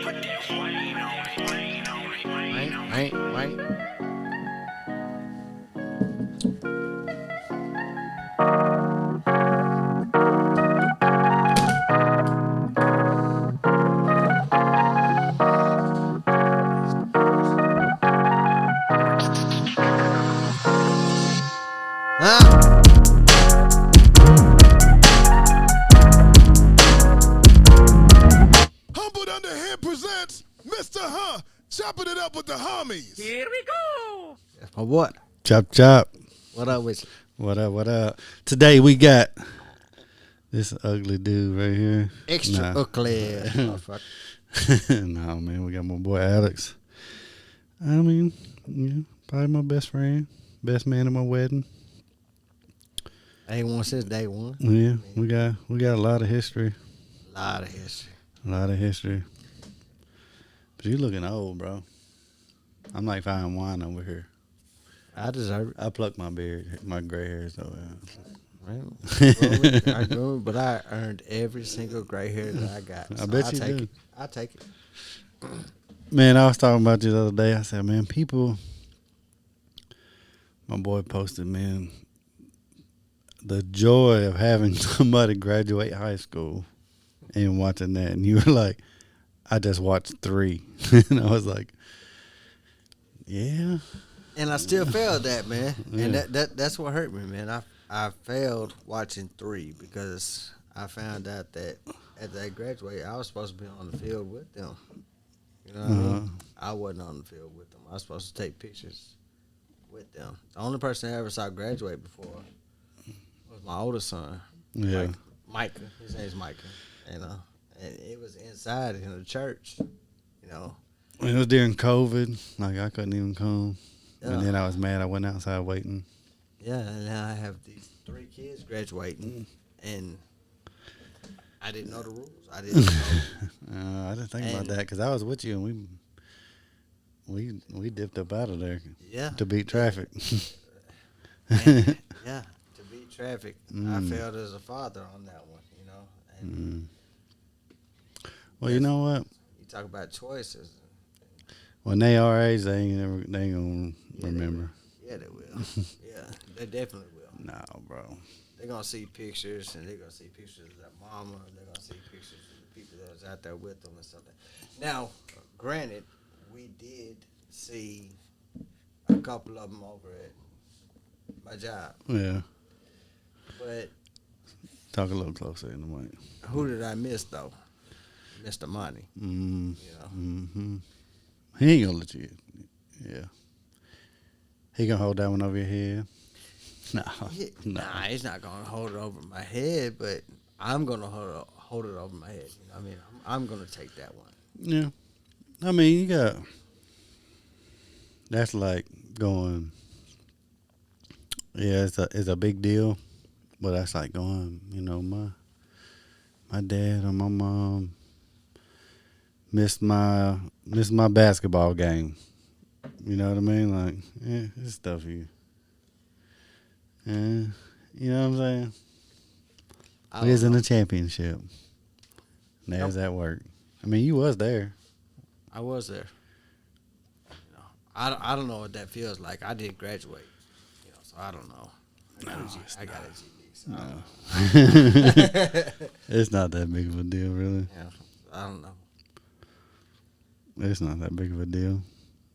Right. Humbled Under Him presents Mr. Chopping it up with the HuHmies. Here we go. Or what? Chop. What up with you? What up? Today we got this ugly dude right here. Extra ugly. No, man, we got my boy Alex. I mean, yeah, probably my best friend. Best man at my wedding. A1 since day one. Yeah, we got a lot of history. A lot of history. A lot of history. But you looking old, bro. I'm like fine wine over here. I deserve it. I plucked my beard, my gray hairs though. I grew it, but I earned every single gray hair that I got. I bet you take do. it. I take it. Man, I was talking about you the other day. I said, man, people. My boy posted, man, the joy of having somebody graduate high school and watching that. And you were like, I just watched 3. And I was like, yeah. And I still failed that, man. Yeah. And that's what hurt me, man. I failed watching 3 because I found out that after I graduated, I was supposed to be on the field with them. You know what I mean? I wasn't on the field with them. I was supposed to take pictures with them. The only person I ever saw graduate before was my oldest son. Yeah. Micah. His name's Micah. You know, and it was inside in the church. You know. It was during COVID. Like, I couldn't even come. Yeah. And then I was mad. I went outside waiting. Yeah, and now I have these 3 kids graduating, and I didn't know the rules. I didn't know. I didn't think about that because I was with you and we dipped up out of there to beat traffic. And, yeah, to beat traffic. I failed as a father on that one, you know. And Well, you know what? you talk about choices. When they our age, they ain't gonna remember. Yeah, they will. Yeah, they definitely will. No, bro. They're going to see pictures, and they're going to see pictures of their mama, and they're going to see pictures of the people that was out there with them and something. Now, granted, we did see a couple of them over at my job. Yeah. But Talk a little closer in the mic. who did I miss, though? Mr. Money. You know? Mm-hmm. He ain't gonna let you. Yeah. He gonna hold that one over your head. No. Nah, he's not going to hold it over my head, but I'm going to hold it over my head. You know what I mean? I'm going to take that one. Yeah. I mean, you got. That's like going. Yeah, it's a big deal, but that's like going. You know, my dad or my mom missed my basketball game. You know what I mean? Like, yeah, it's stuff you. Yeah, you know what I'm saying? We was in the championship. There's that work. I mean, you was there. I was there. You know, I don't know what that feels like. I did graduate, you know, so I don't know. I got a GD. So No. It's not that big of a deal, really. yeah, I don't know. It's not that big of a deal.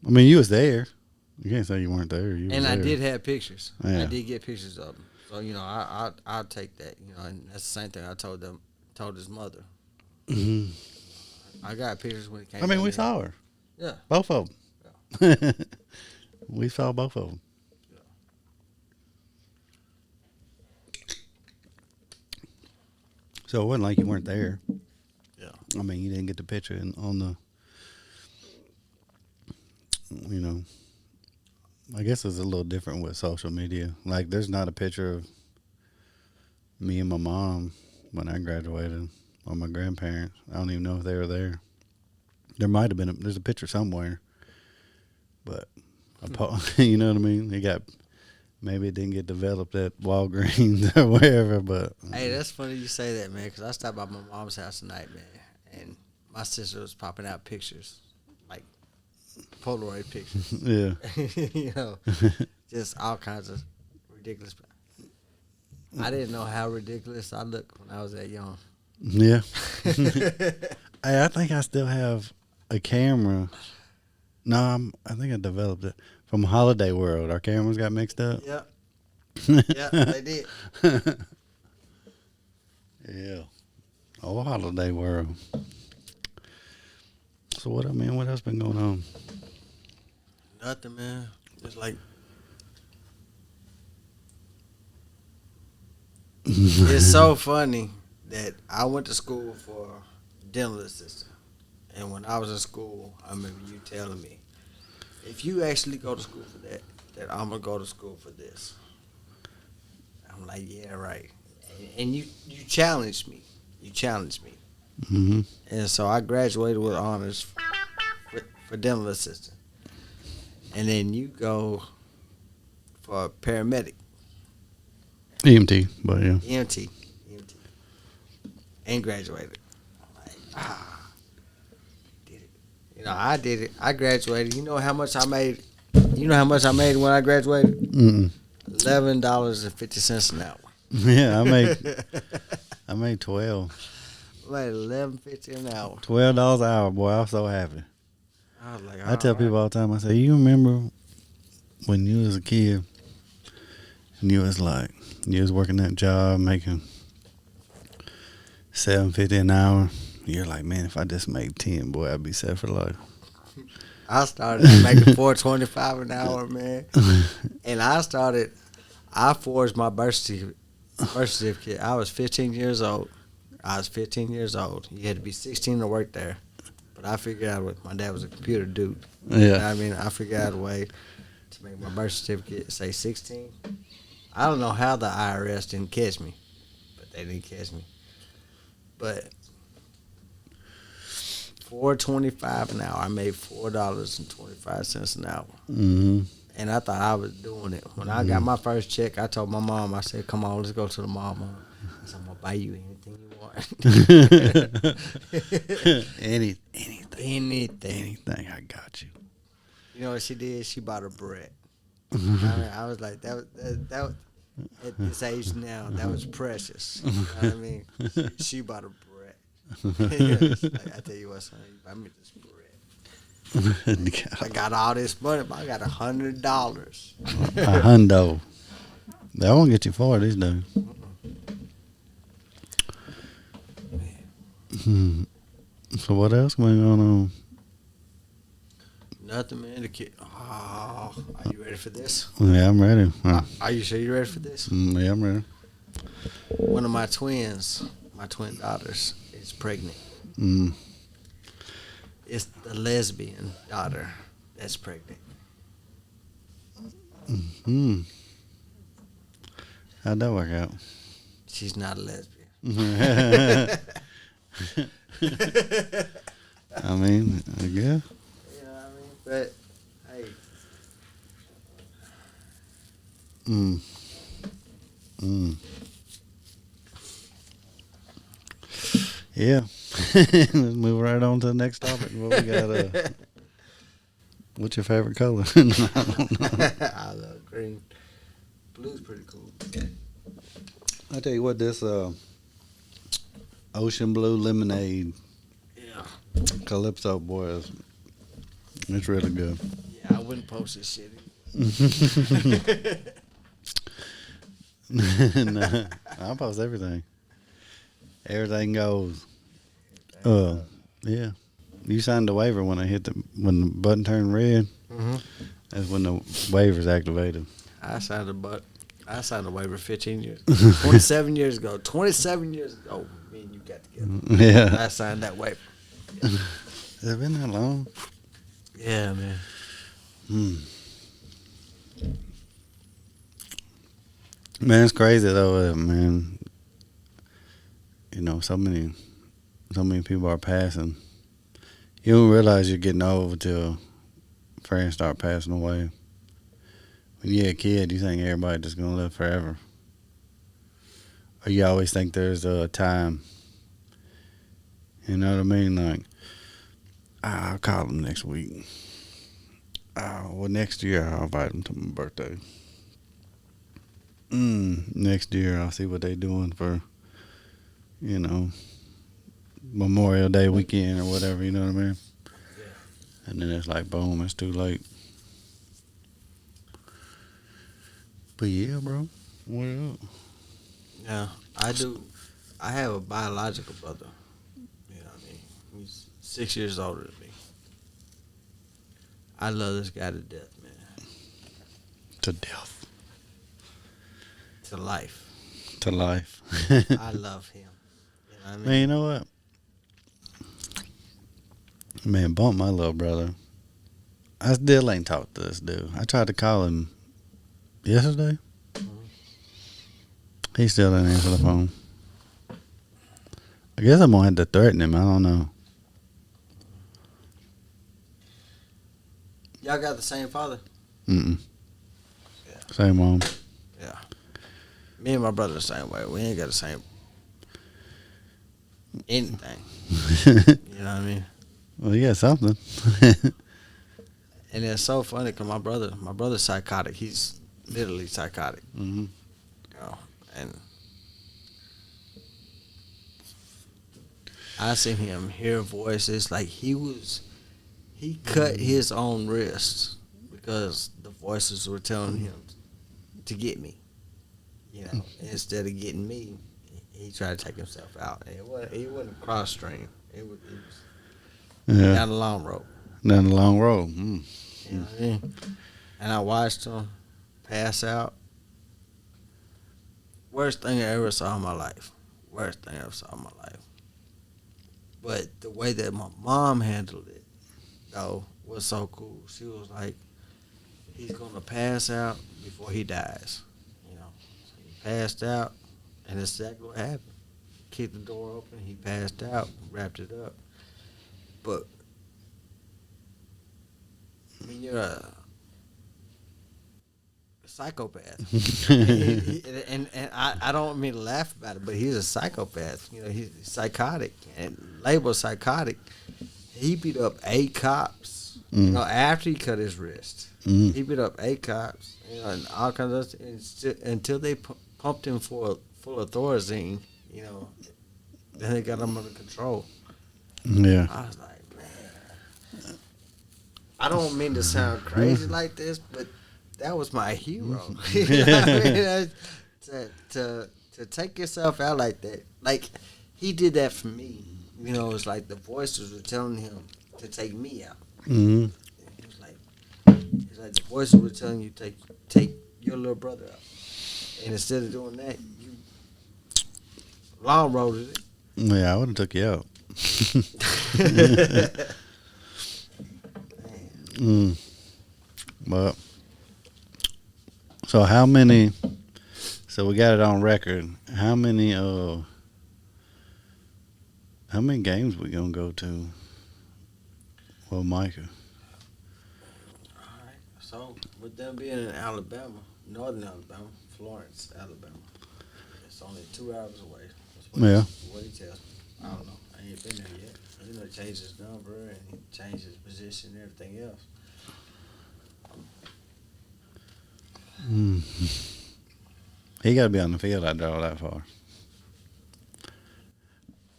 I mean, you was there. You can't say you weren't there. You was And I there. did have pictures. Yeah. I did get pictures of them. So, you know, I'll take that. You know, and that's the same thing I told his mother. Mhm. I got pictures when it came. I mean, down we there. saw her. Yeah. Both of them. We saw both of them. Yeah. So it wasn't like you weren't there. Yeah. I mean, you didn't get the picture on the, you know, I guess it's a little different with social media. Like, there's not a picture of me and my mom when I graduated or my grandparents. I don't even know if they were there. There might have been, there's a picture somewhere, but, you know what I mean? Maybe it didn't get developed at Walgreens or wherever, but. Hey, that's funny you say that, man, because I stopped by my mom's house tonight, man, and my sister was popping out pictures, like Polaroid pictures. Yeah. You know, just all kinds of ridiculous. I didn't know how ridiculous I looked when I was that young. Yeah. Hey, I think I still have a camera. No, I think I developed it from Holiday World. Our cameras got mixed up. Yep. Yeah, they did. Yeah. Oh, Holiday World. So what else been going on? Nothing, man. It's like it's so funny that I went to school for dental assistant, and when I was in school, I remember you telling me, if you actually go to school for that I'm gonna go to school for this. I'm like, yeah, right. And you challenged me. You challenged me. Mm-hmm. And so I graduated with honors for dental assistant. And then you go for paramedic. EMT, but yeah. EMT. And graduated. I'm like, did it. You know, I did it. I graduated. You know how much I made? You know how much I made when I graduated? Mm-mm. $11.50 an hour. Yeah, I made 12. Like $11.50 an hour. $12 an hour, boy. I was so happy. I was like, I tell people all the time, I say, you remember when you was a kid and you was working that job making $7.50 an hour. You're like, man, if I just made 10, boy, I'd be set for life. I started making $4.25 an hour, man. And I forged my birth certificate. I was 15 years old. You had to be 16 to work there. But I figured out my dad was a computer dude. Yeah. You know what I mean? I figured out a way to make my birth certificate say 16. I don't know how the IRS didn't catch me, but they didn't catch me. But $4.25 an hour. I made $4.25 an hour. Mm-hmm. And I thought I was doing it. When I got my first check, I told my mom, I said, come on, let's go to the mall, Mom. I said, I'm going to buy you anything you want. Anything, I got you. You know what she did? She bought a bread. I was like, that at this age now, that was precious. You know what I mean? She bought a bread. Like, I tell you what, son, you buy me this bread. I got all this money, but I got $100. A hundo. That won't get you far these days. So what else going on? Nothing, man. The kid. Oh, are you ready for this? Yeah, I'm ready. Are you sure you're ready for this? Yeah, I'm ready. One of my twin daughters, is pregnant. Mm. It's the lesbian daughter that's pregnant. Mm. How'd that work out? She's not a lesbian. I mean, I guess. You know what I mean? But, hey. Yeah. Let's move right on to the next topic. What we got? What's your favorite color? I don't know. I love green. Blue's pretty cool. I tell you what, this Ocean Blue Lemonade Calypso, boy, it's really good. Yeah, I wouldn't post this shit. No, I'll post everything. Everything goes. Yeah. You signed the waiver when when the button turned red. Mm-hmm. That's when the waiver's activated. I signed a waiver 15 years 27 years ago. 27 years ago, me and you got together. Yeah. I signed that waiver. Yeah. Has it been that long? Yeah, man. Man, it's crazy though, man. You know, so many people are passing. You don't realize you're getting old until friends start passing away. When you're a kid, you think everybody's just gonna live forever, or you always think there's a time. You know what I mean? Like, I'll call them next week. Well, next year I'll invite them to my birthday. Next year I'll see what they doing for, you know, Memorial Day weekend or whatever. You know what I mean? Yeah. And then it's like, boom, it's too late. But yeah, bro, what up? Yeah, I do. I have a biological brother. You know what I mean? He's 6 years older than me. I love this guy to death, man. To death. To life. To life. I love him. You know what I mean? Man, you know what? Man, bump my little brother. I still ain't talked to this dude. I tried to call him yesterday. He still didn't answer the phone. I guess I'm gonna have to threaten him. I don't know. Y'all got the same father? Mm-mm. Yeah. Same mom. Yeah. Me and my brother the same way. We ain't got the same anything. You know what I mean? Well, yeah, something. And it's so funny because my brother's psychotic. He's literally psychotic. Mm-hmm. You know, and I see him hear voices like he cut his own wrists because the voices were telling him to get me. You know, instead of getting me, he tried to take himself out. And it wasn't cross stream. It was down the long road. Down the long road. Mm. You know what I mean? And I watched him pass out. Worst thing I ever saw in my life. Worst thing I ever saw in my life. But the way that my mom handled it, though, was so cool. She was like, he's going to pass out before he dies. You know, so he passed out, and that's exactly what happened. Kicked the door open, he passed out, wrapped it up. But when you're a psychopath, and I don't mean to laugh about it, but he's a psychopath. You know, he's psychotic and labeled psychotic. He beat up 8 cops. You know, after he cut his wrist, he beat up 8 cops. You know, and all kinds of stuff, until they pumped him full of Thorazine. You know, then they got him under control. Yeah. I was like, man, I don't mean to sound crazy like this, but that was my hero. You know what I mean? To take yourself out like that, like he did that for me. You know, it's like the voices were telling him to take me out. Mm-hmm. It's like the voices were telling you take your little brother out, and instead of doing that, you long roaded it. Yeah, I would have took you out. But so how many? So we got it on record. How many games we gonna go to? Well, Micah. All right. So with them being in Alabama, northern Alabama, Florence, Alabama, it's only 2 hours away. That's what he tells me. I don't know. I ain't been there yet. You know, he changed his number and he changed his position and everything else. He got to be on the field. I draw that far.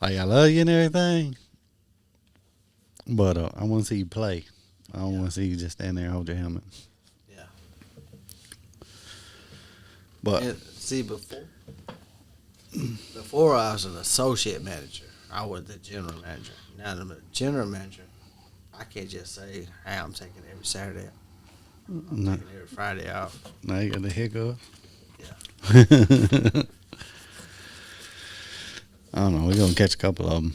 Like, I love you and everything, but I want to see you play. I don't want to see you just stand there and hold your helmet. Yeah. But And see, before I was an associate manager, I was the general manager. Now that I'm a general manager, I can't just say, hey, I'm taking every Saturday out. I'm taking every Friday off. Now you got the hiccup. Yeah. I don't know. We're going to catch a couple of them.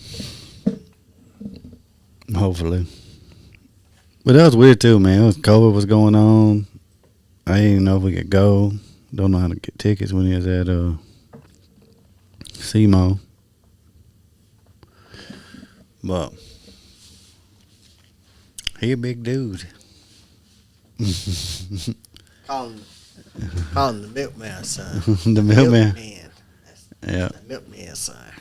Hopefully. But that was weird too, man. It was COVID was going on. I didn't even know if we could go. Don't know how to get tickets when he was at SEMO. But he a big dude. Call him the milkman son. The milkman. Milkman. Yeah. The milkman son.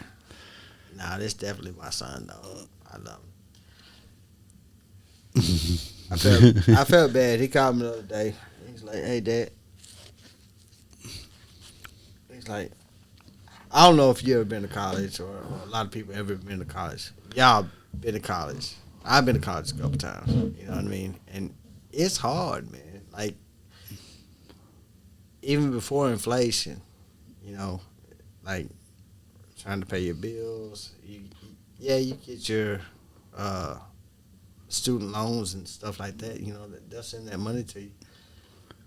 Nah, this definitely my son though. I love him. I felt bad. He called me the other day. He's like, "Hey, Dad." He's like, "I don't know if you ever been to college or a lot of people ever been to college. Y'all been to college. I've been to college a couple times. You know what I mean? And it's hard, man. Like even before inflation, you know, like trying to pay your bills. You get your student loans and stuff like that. You know, they'll send that money to you,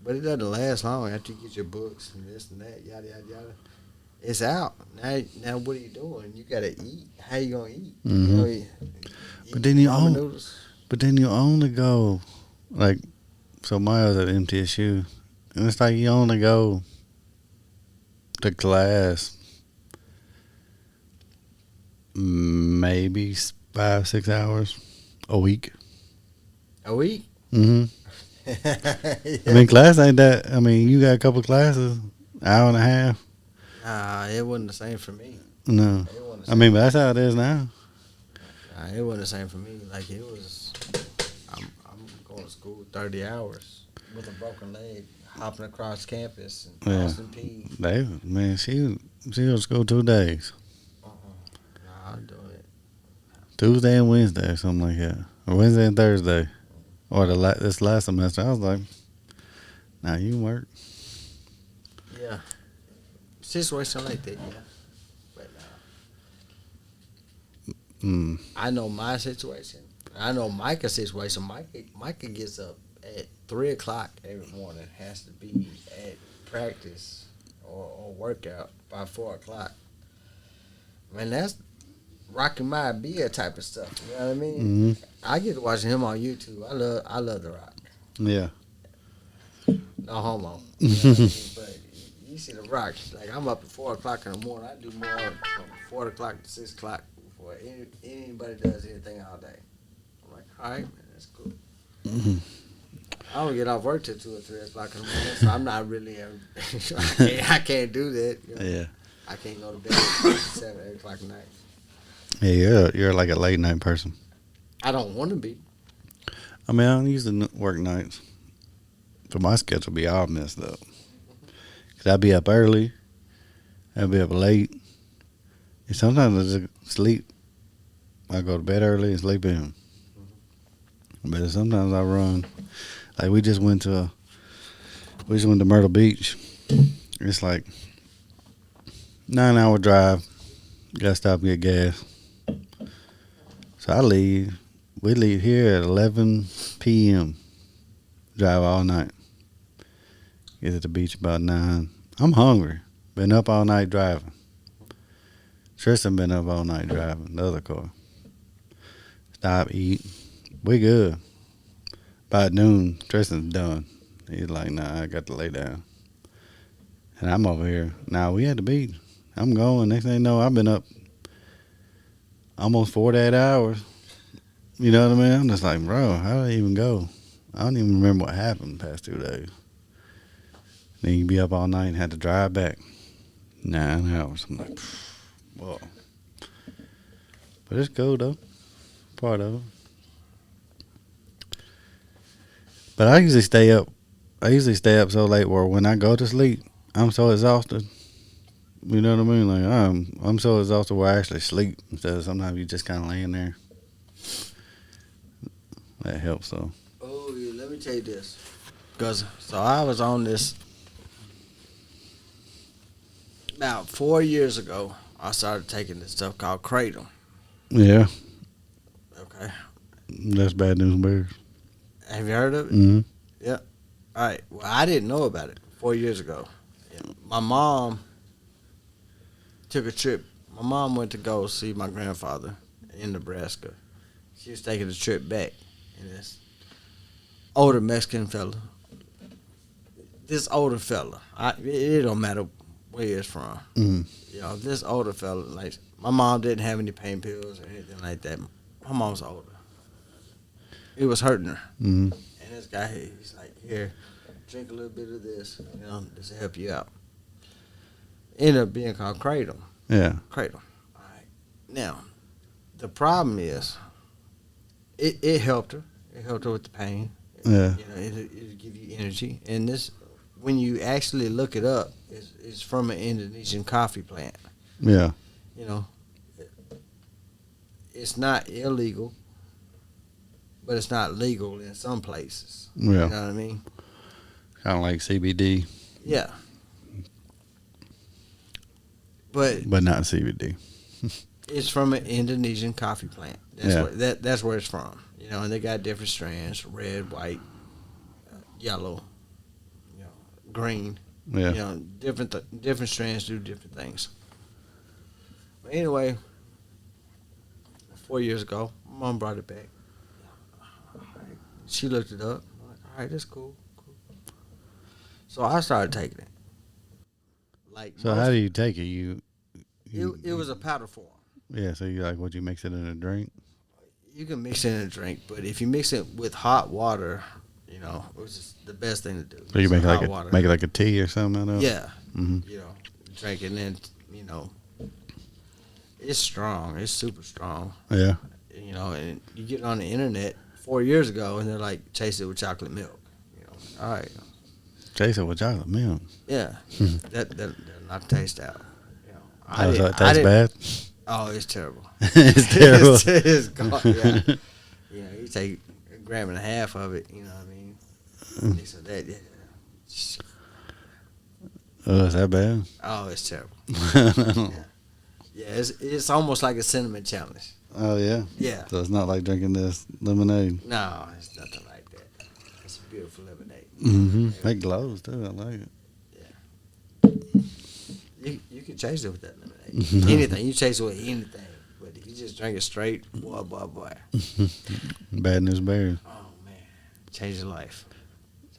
but it doesn't last long after you get your books and this and that, yada yada yada. It's out now. What are you doing? You gotta eat. How you gonna eat? Mm-hmm. You know, you But then you ramen own, noodles. but then you only go like, so Mayo's at MTSU, and it's like you only go to class maybe 5-6 hours a week. A week. Mm-hmm. Yeah. I mean, class ain't that. I mean, you got a couple classes, hour and a half. Nah, it wasn't the same for me. No, It wasn't the I same. mean, but that's how it is now. Nah, it wasn't the same for me. Like it was, I'm going to school 30 hours with a broken leg, hopping across campus and Yeah. Austin P. Man, she was to school 2 days, Nah, I'm doing it. Tuesday and Wednesday or something like that, or Wednesday and Thursday, or this last semester. I was like, nah, you can work. Yeah, situation like that. Yeah, but I know my situation. I know Micah's situation. Micah gets up at 3:00 every morning. Has to be at practice or workout by 4:00. Man, that's rocking my beer type of stuff. You know what I mean? Mm-hmm. I get to watching him on YouTube. I love The Rock. Yeah. No homo. You know what I mean? But you see The Rock. Like I'm up at 4:00 in the morning. I do more from 4:00 to 6:00 before anybody does anything all day. I'm like, all right, man, that's cool. Mm-hmm. I don't get off work till 2 or 3 o'clock in the morning, so I'm not really. I can't do that. You know? Yeah. I can't go to bed at 7, 8 o'clock at night. Yeah, you're like a late night person. I don't want to be. I mean, I don't usually work nights, so my schedule be all messed up. Cause I be up early, I be up late, and sometimes I just sleep. I go to bed early and sleep in. But sometimes I run. Like we just went to Myrtle Beach. It's like 9-hour drive. Got to stop and get gas. So I leave. We leave here at 11 p.m. Drive all night. Get to the beach about 9. I'm hungry. Been up all night driving. Tristan been up all night driving the other car. Stop, eat. We good. By noon, Tristan's done. He's like, nah, I got to lay down. And I'm over here. Nah, we at the beach. I'm going. Next thing you know, I've been up almost 48 hours. You know what I mean? I'm just like, bro, how did I even go? I don't even remember what happened the past 2 days. Then you be up all night and had to drive back 9 hours. I'm like, whoa. But it's cool, though. Part of it. But I usually stay up. So late where when I go to sleep, I'm so exhausted. You know what I mean? Like I'm so exhausted where I actually sleep instead of sometimes you just kind of laying there. That helps though. Oh, yeah, let me tell you this. Because, so I was on this about 4 years ago. I started taking this stuff called Cradle. Yeah. Okay. That's bad news bears. Have you heard of it? Mm-hmm. Yeah. All right. Well, I didn't know about it 4 years ago. My mom took a trip. My mom went to go see my grandfather in Nebraska. She was taking a trip back. And this older Mexican fella. This older fella. It don't matter where he's from. Mm-hmm. You know, this older fella, like, my mom didn't have any pain pills or anything like that. My mom's older. It was hurting her. Mm-hmm. And this guy, he's like, here, drink a little bit of this, you know, this will help you out. Ended up being called Cradle. Yeah. Cradle. All right. Now, the problem is, it helped her. It helped her with the pain. Yeah. You know, it'll give you energy. And this, when you actually look it up, it's from an Indonesian coffee plant. Yeah. You know, it's not illegal, but it's not legal in some places. Yeah. You know what I mean? Kind of like CBD, Yeah. But not CBD. it's from an Indonesian coffee plant. That's Yeah. that's where it's from. You know, and they got different strands: red, white, yellow, you know, green. Yeah. You know, different strands do different things. But anyway, 4 years ago, my mom brought it back. She looked it up. I'm like, all right, that's cool. So I started taking it. Like, So how do you take it? it was a powder form. Yeah. So you would you mix it in a drink? You can mix it in a drink, but if you mix it with hot water, you know, which is the best thing to do. So you So make hot it water. make it like a tea or something out of it? Yeah. Mm-hmm. You know, drink it and then, you know, it's strong. It's super strong. Yeah. You know, and you get on the internet 4 years ago and they're like, chase it with chocolate milk. You know, all right. Chase it with chocolate milk. Yeah. That'll not taste out. You know, Oh, so it tastes bad? Oh, it's terrible. It's terrible. It's gone, yeah. You know, you take a gram and a half of it, you know what I mean? This or that, yeah. Oh, is that bad? Oh, it's terrible. Yeah, it's almost like a cinnamon challenge. Oh, yeah? Yeah. So it's not like drinking this lemonade. No, it's nothing like that. It's a beautiful lemonade. Mm-hmm. It glows, too. I like it. You can chase it with that lemonade. Anything. You chase it with anything. But if you just drink it straight, boy. Bad news bears. Oh, man. Change your life.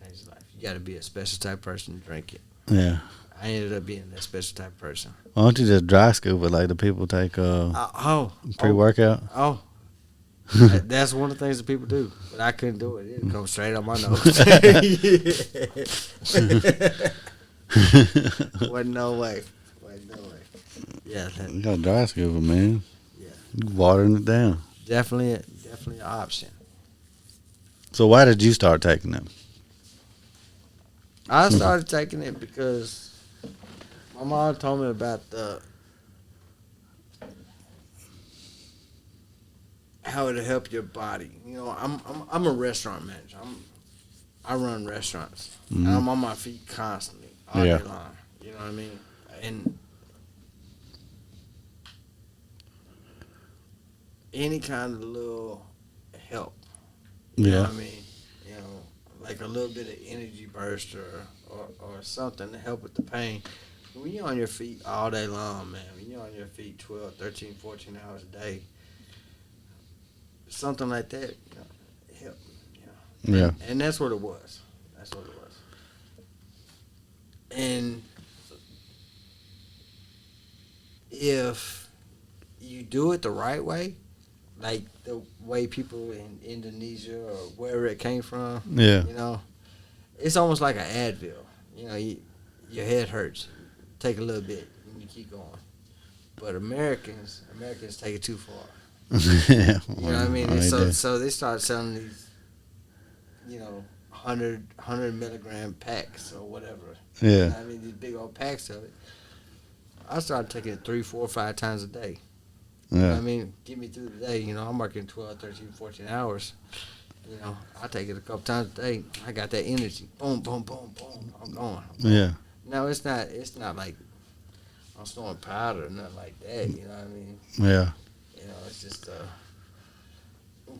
Change your life. You got to be a special type person to drink it. Yeah. I ended up being that special type person. Why don't you just dry scoop it like the people take pre-workout? Oh. That's one of the things that people do. But I couldn't do it. It'd come straight up my nose. Wasn't no way. Yeah. You got to dry scoop it, man. Yeah. You watering it down. Definitely an option. So why did you start taking them? I started taking it because my mom told me about how it'll help your body. You know, I'm a restaurant manager. I run restaurants. Mm-hmm. And I'm on my feet constantly, all day long. You know what I mean? And any kind of little help. You know what I mean? You know, like a little bit of energy burst or something to help with the pain. When you're on your feet all day long, man, when you're on your feet 12, 13, 14 hours a day, something like that, you know, help. You know. Yeah. And that's what it was. That's what it was. And if you do it the right way, like the way people in Indonesia or wherever it came from, Yeah. you know, it's almost like an Advil. You know, your head hurts. Take a little bit and you keep going. But Americans take it too far. Yeah. You know what I mean? Oh, So they start selling these, you know, 100 milligram packs or whatever. Yeah. You know what I mean? These big old packs of it. I started taking it 3, 4, 5 times a day. You know what I mean? Get me through the day. You know, I'm working 12, 13, 14 hours. You know, I take it a couple times a day. I got that energy. Boom, boom, boom, boom. I'm going. Yeah. No, it's not like I'm snorting powder or nothing like that. You know what I mean? Yeah. You know, it's just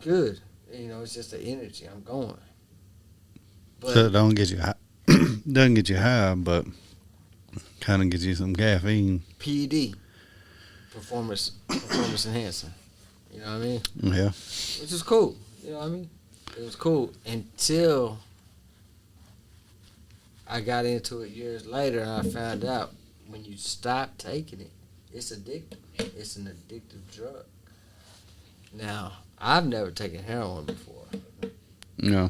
good. You know, it's just the energy. I'm going. But So it don't get you high. Doesn't get you high, but kind of gives you some caffeine. PED, performance enhancing. You know what I mean? Yeah. Which is cool. You know what I mean? It was cool until I got into it years later and I found out when you stop taking it, it's addictive. It's an addictive drug. Now, I've never taken heroin before. Yeah.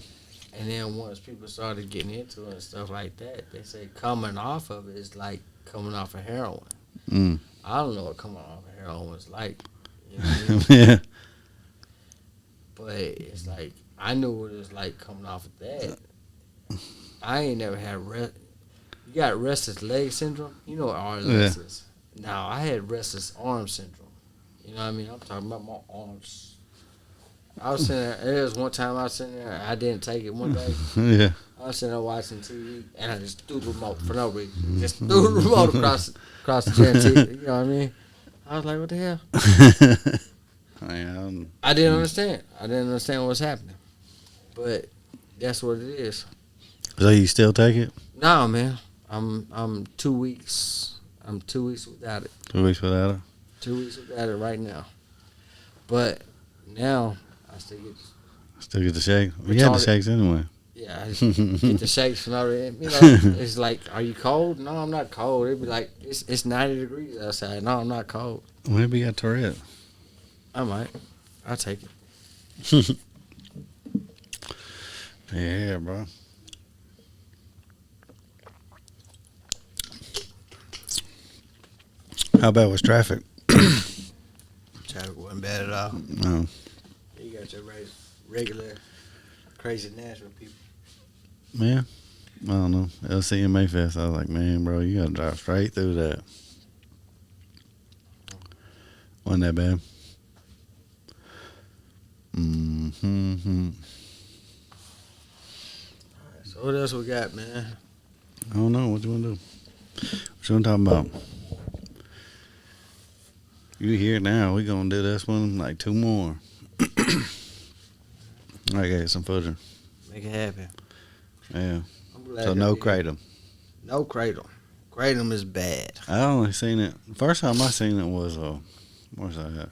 And then once people started getting into it and stuff like that, they say coming off of it is like coming off of heroin. Mm. I don't know what coming off of heroin is like. You know what I mean? Yeah. But it's like I knew what it was like coming off of that. I ain't never had You got restless leg syndrome. You know what RLS is. Now I had restless arm syndrome. You know what I mean? I'm talking about my arms. I was sitting there. There was one time I was sitting there. I didn't take it one day. Yeah. I was sitting there watching TV, and I just threw the remote for no reason. Just threw the remote across the chair. You know what I mean? I was like, "What the hell?" I didn't understand. I didn't understand what was happening. But that's what it is. So you still take it? No, man. I'm 2 weeks. I'm 2 weeks without it. 2 weeks without it? 2 weeks without it right now. But now I still get the shake. We had the shakes anyway. Yeah, I get the shakes from already. You know, it's like, are you cold? No, I'm not cold. It'd be like it's 90 degrees outside. No, I'm not cold. Maybe you got Tourette. I might. I'll take it. Yeah, bro. How bad was traffic? Traffic wasn't bad at all. No. You got your regular crazy Nashville people. Yeah. I don't know. LC and Mayfest, I was like, man, bro, you gotta drive straight through that. Wasn't that bad? Mm-hmm. Alright, so what else we got, man? I don't know. What you want to do? What you want to talk about? You here now. We going to do this one, like 2 more. I got some footage. Make it happen. Yeah. I'm glad So no Cradle. No Cradle. Cradle is bad. I only seen it. First time I seen it was, where's that at?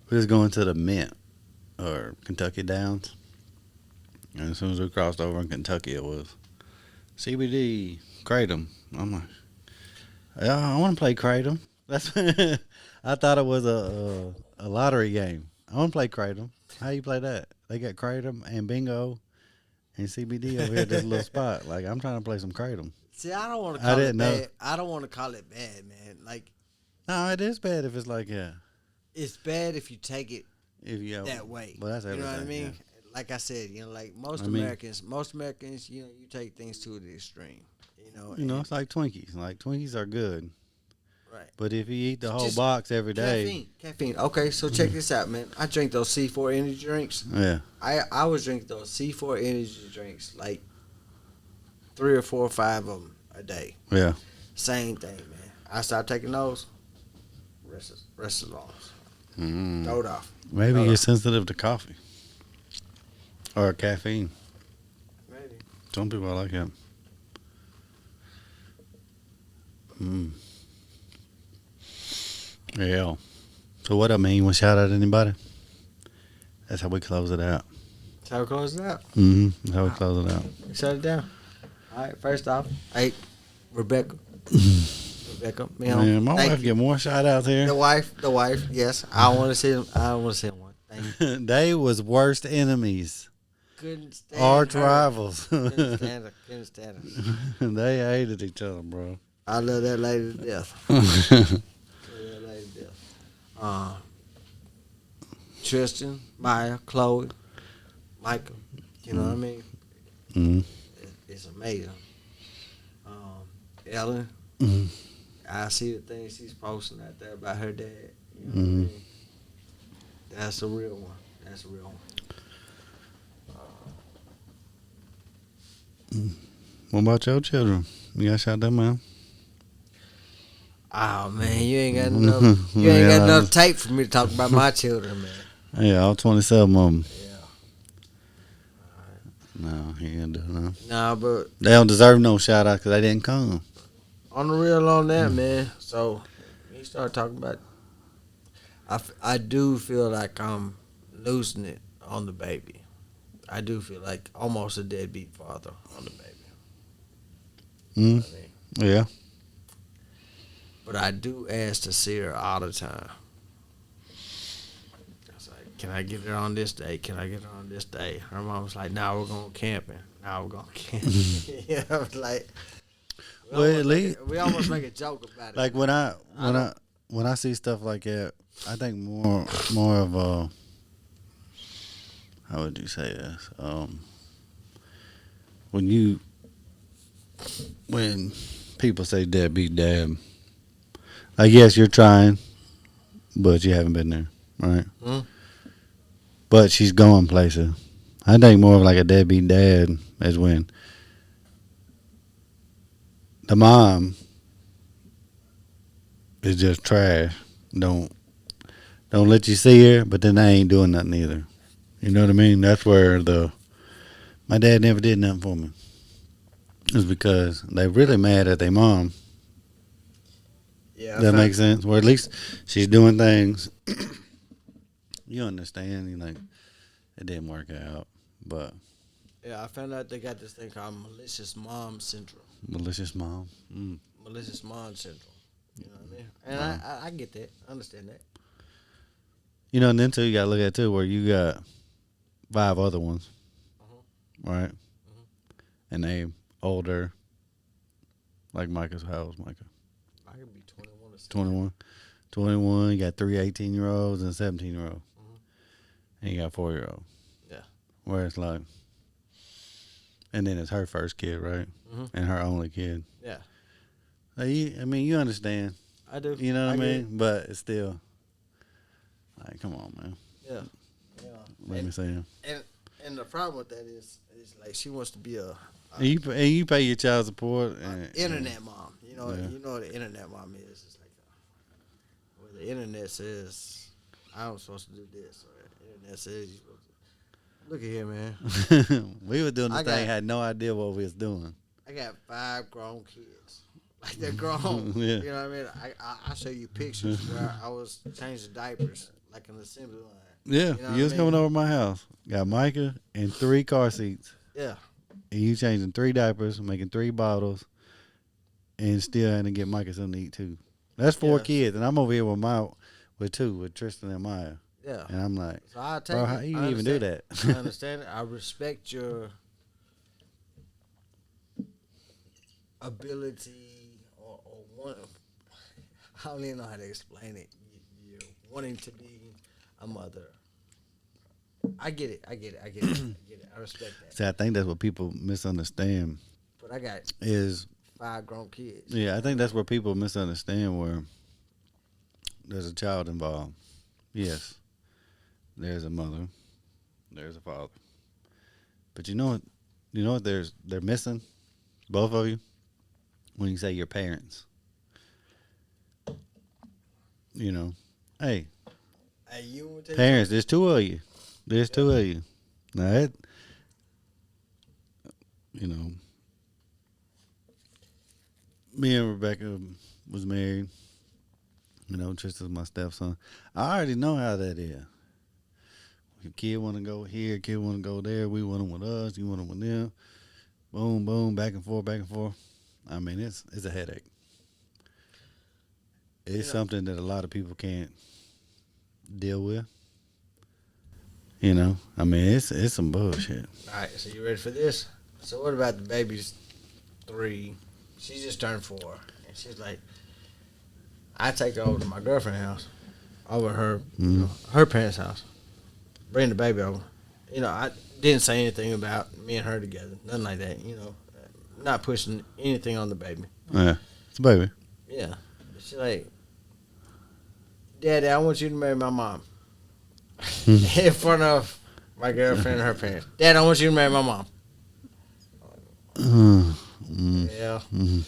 We was going to the Mint, or Kentucky Downs. And as soon as we crossed over in Kentucky, it was CBD, Kratom. I'm like, yeah, I want to play Kratom. That's I thought it was a lottery game. I want to play Kratom. How you play that? They got Kratom and bingo and CBD over here at this little spot. Like, I'm trying to play some Kratom. See, I don't want to call it bad. I don't want to call it bad, man. Like, no, it is bad if it's like, yeah. It's bad if you take it that way. Well, that's everything. You know what I mean? Yeah. Like I said, like most Americans, you know, you take things to the extreme. You know, it's like Twinkies. Like, Twinkies are good. Right. But if you eat the whole box every day. Caffeine. Okay, so check this out, man. I drink those C4 energy drinks. Yeah. I was drinking those C4 energy drinks like 3 or 4 or 5 of them a day. Yeah. Same thing, man. I stopped taking those. Rest of lost. Throw it off. Maybe you're sensitive to coffee. Or caffeine. Maybe. Some people are like that. Yeah. So what up, man? You want to shout out anybody? That's how we close it out. That's how we close it out? That's how we close it out. Shut it down. All right, first off, hey, Rebecca. Man, my wife get more shout outs here. The wife, yes. I want to see one. Thank you. They was worst enemies. Couldn't stand Arch her. rivals. Couldn't stand her. They hated each other, bro. I love that lady to death. Tristan, Maya, Chloe, Michael. You know what I mean? Mm-hmm. It's amazing. Ellen, I see the things she's posting out there about her dad. You know what I mean? That's a real one. What about your children? You got shout them out? Oh man, you ain't got enough. You ain't got enough tape for me to talk about my children, man. Yeah, all 27 of them. Yeah. No, he ain't do no. Nah, but They don't deserve no shout out because they didn't come. on the real on that, man. So you start talking about. I do feel like I'm losing it on the baby. I do feel like almost a deadbeat father on the baby. You know what I mean? Yeah. But I do ask to see her all the time. I was like, can I get her on this day? Can I get her on this day? Her mom was like, we're going camping. We're going camping. Yeah, I was like, we almost make a joke about it. Like when I when I see stuff like that, I think more of a, how would you say this? When people say deadbeat dad, like yes, you're trying, but you haven't been there, right? Mm. But she's going places. I think more of like a deadbeat dad is when the mom is just trash. Don't let you see her, but then they ain't doing nothing either. You know what I mean? That's where my dad never did nothing for me. It's because they really mad at their mom. Yeah, That makes sense. Or at least she's doing things. You understand? You like it didn't work out, but yeah, I found out they got this thing called malicious mom syndrome. malicious mom. Mm. Malicious mom syndrome. You know what I mean? And I get that. I understand that. You know, and then too, you gotta look at too where you got 5 other ones, right? And they older. Like Micah's, how old is Micah? I could be 21 or 21. 21. You got 3 18-year-olds and a 17-year-old. And you got 4-year-old. Yeah. Where it's like, and then it's her first kid, right? And her only kid. Yeah. Like, you understand. I do. You know what I mean? It. But it's still, like, come on, man. Yeah. Let me say it. And the problem with that is like she wants to be a And you pay your child support. And, internet mom. You know Yeah. what the internet mom is. It's like where the internet says I'm supposed to do this, or the internet says you supposed to. Look at here, man. we were doing this thing, had no idea what we was doing. I got 5 grown kids. Like they're grown. Yeah. You know what I mean? I show you pictures where I was changing diapers like an assembly line. Yeah, You know you was what I mean? coming over to my house. Got Micah and 3 car seats. Yeah. And you changing 3 diapers, making 3 bottles, and still having to get Micah something to eat too. That's 4 kids, and I'm over here with 2, with Tristan and Maya. Yeah. And I'm like, So I take bro, it. how you I even do understand- that? I understand it. I respect your ability or want. I don't even know how to explain it. You're wanting to be a mother. I get it. I respect that. See, I think that's what people misunderstand. But I got Is 5 grown kids. yeah, I think that's where people misunderstand where there's a child involved. Yes, there's a mother, there's a father, but you know what? They're missing, both of you, when you say your parents. You know, hey, Hey, you want to take parents, there's 2 of you. There's 2 of you. Now that, you know, me and Rebecca was married. You know, Tristan's my stepson. I already know how that is. Your kid want to go here, kid want to go there. We want them with us. You want them with them. Boom, boom, back and forth, back and forth. I mean, it's a headache. It's something that a lot of people can't deal with. You know, I mean, it's some bullshit. All right, so you ready for this? So what about the baby's 3? She just turned 4, and she's like, I take her over to my girlfriend's house, over her, her parents' house. Bring the baby over. You know, I didn't say anything about me and her together, nothing like that. You know, not pushing anything on the baby. Yeah, it's a baby. Yeah, but she's like, Daddy, I want you to marry my mom. In front of my girlfriend and her parents. Dad, I want you to marry my mom. Yeah. You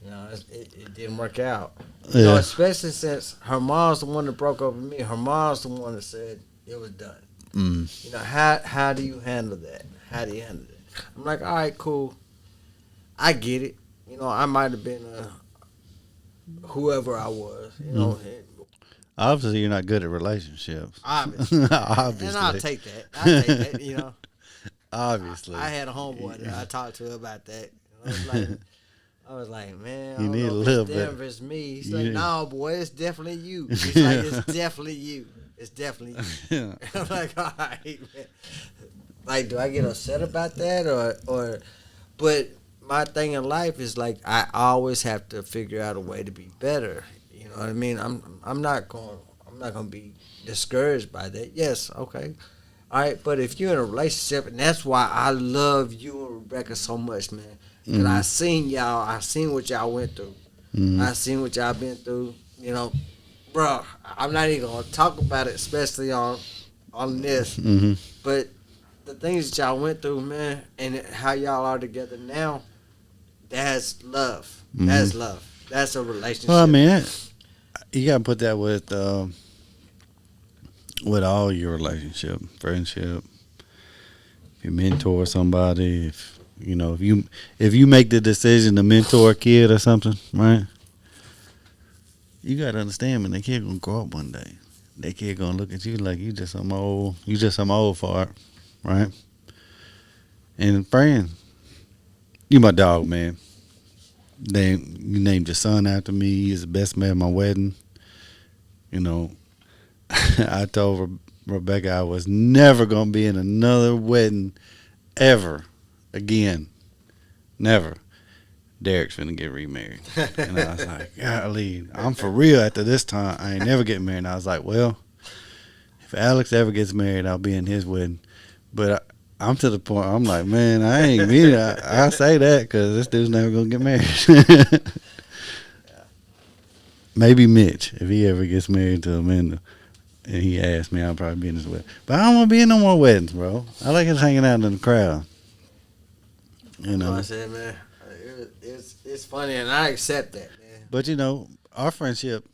know, it didn't work out. You know, especially since her mom's the one that broke up with me. Her mom's the one that said it was done. You know, how do you handle that? How do you handle it? I'm like, all right, cool. I get it. You know, I might have been whoever I was. You know, Obviously, you're not good at relationships. obviously. Obviously. And I'll take that. I'll take that, you know. Obviously. I had a homeboy that I talked to about that. I was like, man, I You don't need know a if little it's bit. them or it's me. He's like, Yeah. no, boy, it's definitely you. He's like, it's definitely you. It's definitely you. I'm like, all right, man. Like, do I get upset about that or? But my thing in life is like I always have to figure out a way to be better. You know what I mean? I'm not gonna be discouraged by that. Yes, okay. All right, but if you're in a relationship, and that's why I love you and Rebecca so much, man. Because I seen y'all, I seen what y'all went through. I seen what y'all been through. You know, bro, I'm not even gonna talk about it, especially on this. But the things that y'all went through, man, and how y'all are together now, that's love. That's love. That's a relationship. Well, I mean, you gotta put that with all your relationship, friendship. If you mentor somebody, if you make the decision to mentor a kid or something, right? You gotta understand, man, that kid gonna grow up one day. That kid gonna look at you like you just some old fart, right? And friend, you my dog, man. You named your son after me. He's the best man at my wedding. You know, I told Rebecca I was never going to be in another wedding ever again. Never. Derek's finna get remarried. And I was like, golly, I'm for real after this time. I ain't never getting married. And I was like, well, if Alex ever gets married, I'll be in his wedding. But I'm to the point, I'm like, man, I ain't mean it. I say that because this dude's never going to get married. Maybe Mitch, if he ever gets married to Amanda. And he asked me, I'll probably be in his wedding. But I don't want to be in no more weddings, bro. I like us hanging out in the crowd. You know. I said, man, it's funny, and I accept that, man. But, our friendship,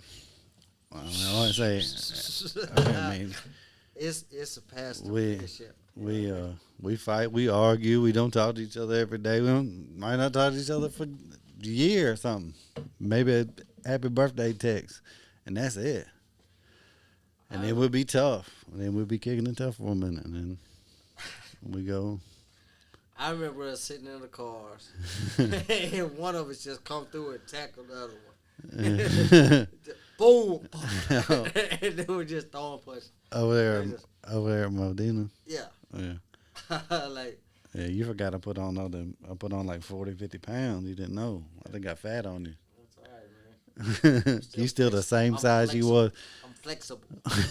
I want to say, I mean, it's a past relationship. We fight, we argue, we don't talk to each other every day. We might not talk to each other for a year or something. Maybe a happy birthday text, and that's it. And then we'll be tough. And then we'll be kicking it tough for a minute. And then we go. I remember us sitting in the cars. And one of us just come through and tackle the other one. Boom. And then we just throwing punches. Over there at Modena. Yeah. Like. Yeah, you forgot I put on like 40, 50 pounds. You didn't know. I think I got fat on you. That's all right, man. You still the same size you was. Flexible.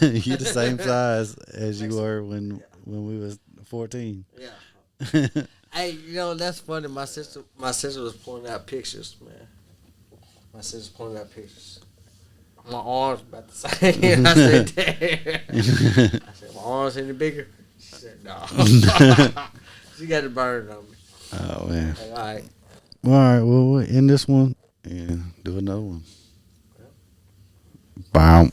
You the same size as you were when we was 14. Yeah. Hey, that's funny. My sister was pointing out pictures, man. My sister's pointing out pictures. My arms about the same. I said, damn. I said, my arms any bigger? She said, no. She got a burn on me. Oh man. Like, all right. Well, all right. Well, we'll end this one and do another one. Bow.